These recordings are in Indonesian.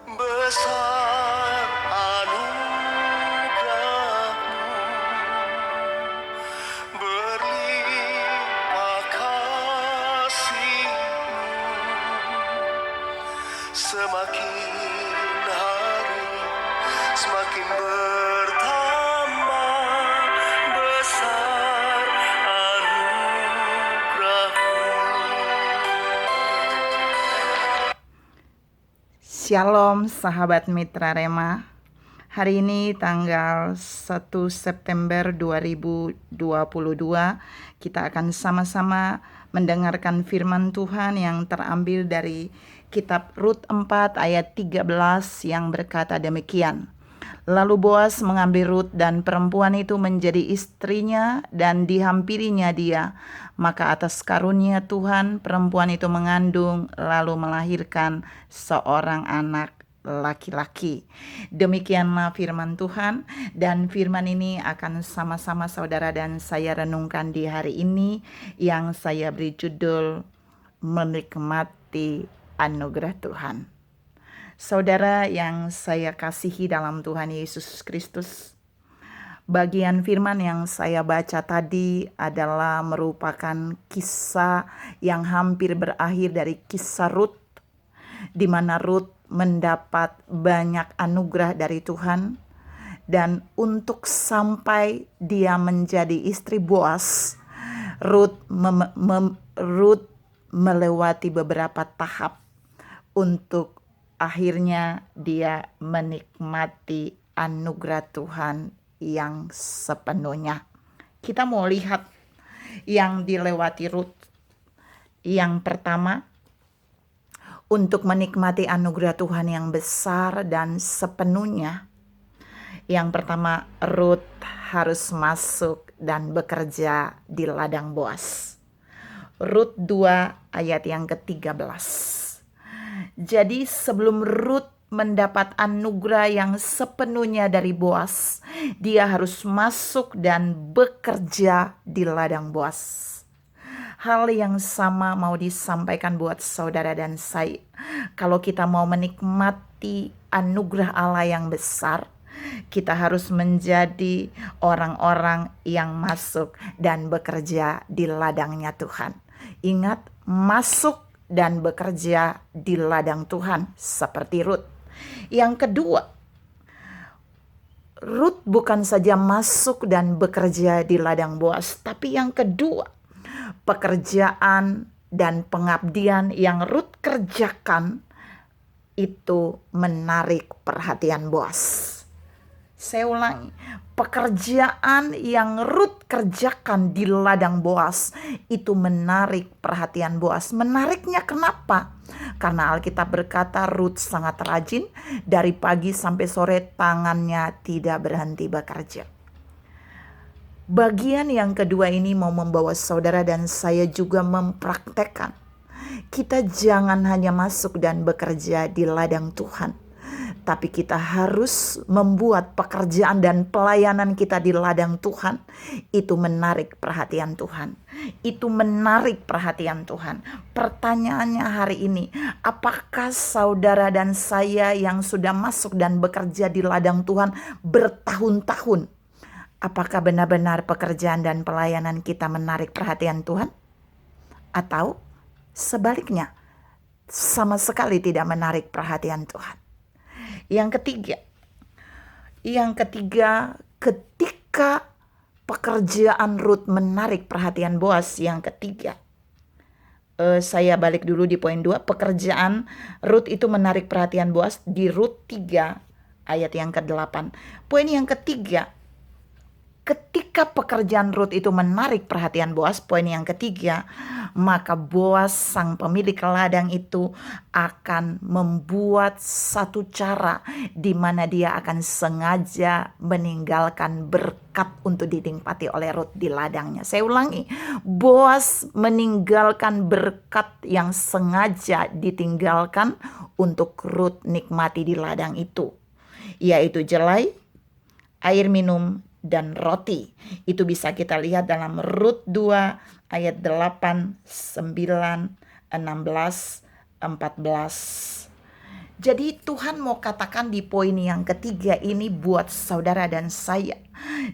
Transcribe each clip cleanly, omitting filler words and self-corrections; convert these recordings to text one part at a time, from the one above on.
Besar anugerah-Mu, berlimpah kasih-Mu. Semakin hari semakin bertambah besar anugerah-Mu. Shalom sahabat Mitra Rema. Hari ini tanggal 1 September 2022 kita akan sama-sama mendengarkan firman Tuhan yang terambil dari kitab Rut 4 ayat 13 yang berkata demikian. Lalu Boas mengambil Rut dan perempuan itu menjadi istrinya dan dihampirinya dia. Maka atas karunia Tuhan perempuan itu mengandung lalu melahirkan seorang anak laki-laki. Demikianlah firman Tuhan, dan firman ini akan sama-sama saudara dan saya renungkan di hari ini yang saya beri judul menikmati anugerah Tuhan. Saudara yang saya kasihi dalam Tuhan Yesus Kristus, bagian firman yang saya baca tadi adalah merupakan kisah yang hampir berakhir dari kisah Rut, di mana Rut mendapat banyak anugerah dari Tuhan, dan untuk sampai dia menjadi istri Boas, Rut melewati beberapa tahap untuk akhirnya dia menikmati anugerah Tuhan yang sepenuhnya. Kita mau lihat yang dilewati Rut. Yang pertama, untuk menikmati anugerah Tuhan yang besar dan sepenuhnya, yang pertama, Rut harus masuk dan bekerja di ladang Boas. Rut 2 ayat yang ke-13. Jadi sebelum Rut mendapat anugerah yang sepenuhnya dari Boas, dia harus masuk dan bekerja di ladang Boas. Hal yang sama mau disampaikan buat saudara dan saya. Kalau kita mau menikmati anugerah Allah yang besar, kita harus menjadi orang-orang yang masuk dan bekerja di ladangnya Tuhan. Ingat, masuk dan bekerja di ladang Tuhan seperti Rut. Yang kedua, Rut bukan saja masuk dan bekerja di ladang Boas, tapi yang kedua, pekerjaan dan pengabdian yang Rut kerjakan itu menarik perhatian Boas. Saya ulangi, pekerjaan yang Rut kerjakan di ladang Boas itu menarik perhatian Boas. Menariknya kenapa? Karena Alkitab berkata Rut sangat rajin, dari pagi sampai sore tangannya tidak berhenti bekerja. Bagian yang kedua ini mau membawa saudara dan saya juga mempraktekkan. Kita jangan hanya masuk dan bekerja di ladang Tuhan, tapi kita harus membuat pekerjaan dan pelayanan kita di ladang Tuhan itu menarik perhatian Tuhan. Itu menarik perhatian Tuhan. Pertanyaannya hari ini, apakah saudara dan saya yang sudah masuk dan bekerja di ladang Tuhan bertahun-tahun, apakah benar-benar pekerjaan dan pelayanan kita menarik perhatian Tuhan? Atau sebaliknya, sama sekali tidak menarik perhatian Tuhan? Yang ketiga, ketika pekerjaan Rut menarik perhatian Boas, yang ketiga, saya balik dulu di poin 2, pekerjaan Rut itu menarik perhatian Boas di Rut 3 ayat yang ke-8. Poin yang ketiga, ketika pekerjaan Rut itu menarik perhatian Boas, poin yang ketiga, maka Boas sang pemilik ladang itu akan membuat satu cara di mana dia akan sengaja meninggalkan berkat untuk dinikmati oleh Rut di ladangnya. Saya ulangi, Boas meninggalkan berkat yang sengaja ditinggalkan untuk Rut nikmati di ladang itu, yaitu jelai, air minum, dan roti. Itu bisa kita lihat dalam Rut 2 ayat 8, 9, 16, 14. Jadi Tuhan mau katakan di poin yang ketiga ini buat saudara dan saya.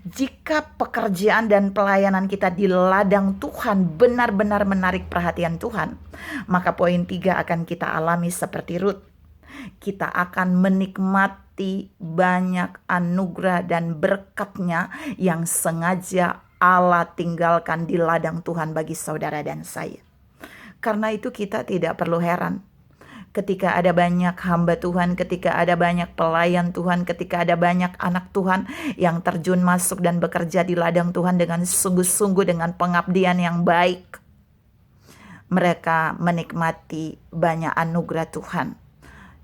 Jika pekerjaan dan pelayanan kita di ladang Tuhan benar-benar menarik perhatian Tuhan, maka poin 3 akan kita alami seperti Rut. Kita akan menikmati banyak anugerah dan berkat-Nya yang sengaja Allah tinggalkan di ladang Tuhan bagi saudara dan saya. Karena itu kita tidak perlu heran ketika ada banyak hamba Tuhan, ketika ada banyak pelayan Tuhan, ketika ada banyak anak Tuhan yang terjun masuk dan bekerja di ladang Tuhan dengan sungguh-sungguh, dengan pengabdian yang baik. Mereka menikmati banyak anugerah Tuhan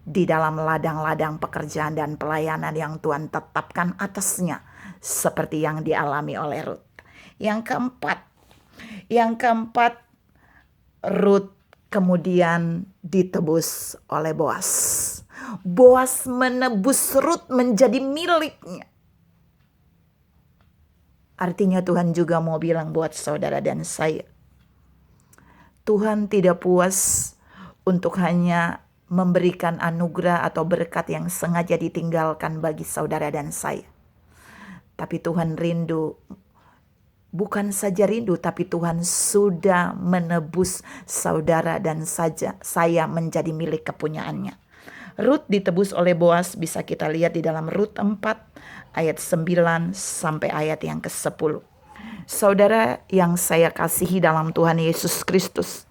di dalam ladang-ladang pekerjaan dan pelayanan yang Tuhan tetapkan atasnya, seperti yang dialami oleh Rut. Yang keempat, Rut kemudian ditebus oleh Boas. Boas menebus Rut menjadi miliknya. Artinya Tuhan juga mau bilang buat saudara dan saya, Tuhan tidak puas untuk hanya memberikan anugerah atau berkat yang sengaja ditinggalkan bagi saudara dan saya. Tapi Tuhan rindu, bukan saja rindu, tapi Tuhan sudah menebus saudara dan saya menjadi milik kepunyaannya. Rut ditebus oleh Boas bisa kita lihat di dalam Rut 4 ayat 9 sampai ayat yang ke-10. Saudara yang saya kasihi dalam Tuhan Yesus Kristus,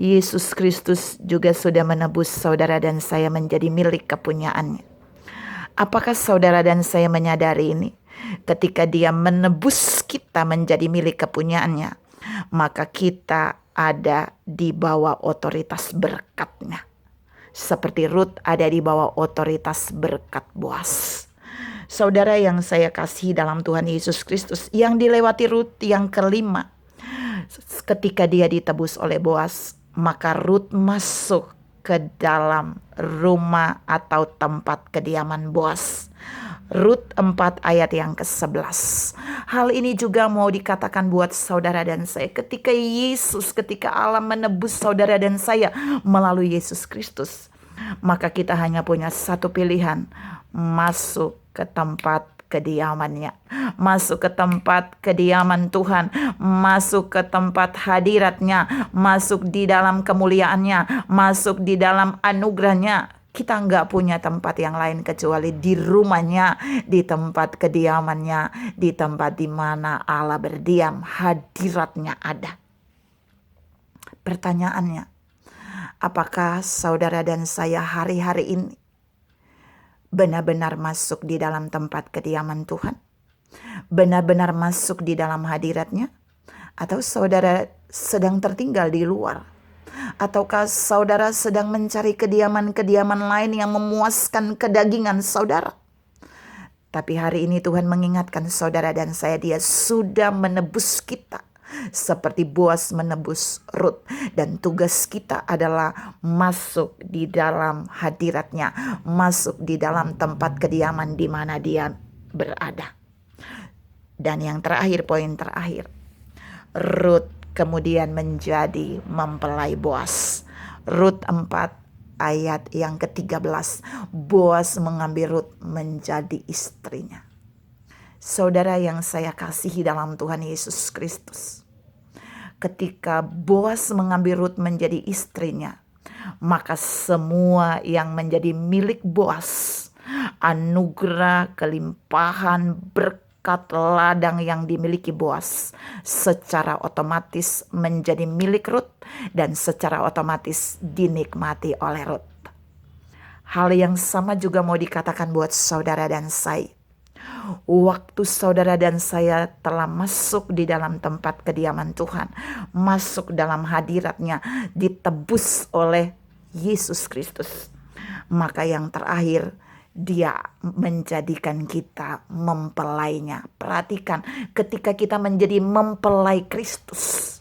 Yesus Kristus juga sudah menebus saudara dan saya menjadi milik kepunyaannya. Apakah saudara dan saya menyadari ini? Ketika Dia menebus kita menjadi milik kepunyaannya, maka kita ada di bawah otoritas berkat-Nya. Seperti Rut ada di bawah otoritas berkat Boas. Saudara yang saya kasihi dalam Tuhan Yesus Kristus, yang dilewati Rut yang kelima, ketika dia ditebus oleh Boas, maka Rut masuk ke dalam rumah atau tempat kediaman Boas. Rut 4 ayat yang ke-11. Hal ini juga mau dikatakan buat saudara dan saya. Ketika Allah menebus saudara dan saya melalui Yesus Kristus, maka kita hanya punya satu pilihan, masuk ke tempat kediaman-Nya, masuk ke tempat kediaman Tuhan, masuk ke tempat hadirat-Nya, masuk di dalam kemuliaan-Nya, masuk di dalam anugerah-Nya. Kita nggak punya tempat yang lain kecuali di rumah-Nya, di tempat kediaman-Nya, di tempat di mana Allah berdiam, hadirat-Nya ada. Pertanyaannya, apakah saudara dan saya hari-hari ini benar-benar masuk di dalam tempat kediaman Tuhan? Benar-benar masuk di dalam hadirat-Nya? Atau saudara sedang tertinggal di luar? Ataukah saudara sedang mencari kediaman-kediaman lain yang memuaskan kedagingan saudara? Tapi hari ini Tuhan mengingatkan saudara dan saya, Dia sudah menebus kita seperti Boas menebus Rut. Dan tugas kita adalah masuk di dalam hadirat-Nya, masuk di dalam tempat kediaman di mana Dia berada. Dan yang terakhir, poin terakhir, Rut kemudian menjadi mempelai Boas. Rut 4 ayat yang ke-13. Boas mengambil Rut menjadi istrinya. Saudara yang saya kasihi dalam Tuhan Yesus Kristus, ketika Boas mengambil Rut menjadi istrinya, maka semua yang menjadi milik Boas, anugerah, kelimpahan, berkat, ladang yang dimiliki Boas, secara otomatis menjadi milik Rut dan secara otomatis dinikmati oleh Rut. Hal yang sama juga mau dikatakan buat saudara dan saya. Waktu saudara dan saya telah masuk di dalam tempat kediaman Tuhan, masuk dalam hadirat-Nya, ditebus oleh Yesus Kristus, maka yang terakhir, Dia menjadikan kita mempelainya. Perhatikan, ketika kita menjadi mempelai Kristus,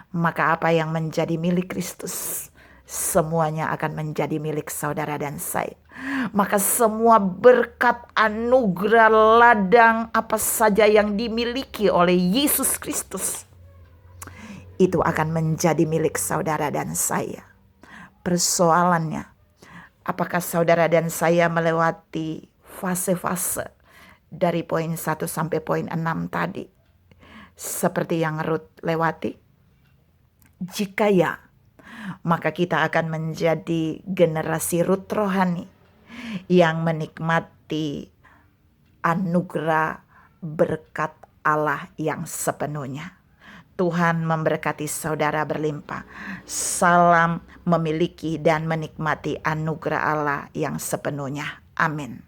maka apa yang menjadi milik Kristus, semuanya akan menjadi milik saudara dan saya. Maka semua berkat, anugerah, ladang, apa saja yang dimiliki oleh Yesus Kristus, itu akan menjadi milik saudara dan saya. Persoalannya, Apakah saudara dan saya melewati fase-fase dari poin 1 sampai poin 6 tadi, seperti yang Ruth lewati? Jika ya, maka kita akan menjadi generasi Ruth rohani yang menikmati anugerah berkat Allah yang sepenuhnya. Tuhan memberkati saudara berlimpah. Salam memiliki dan menikmati anugerah Allah yang sepenuhnya. Amin.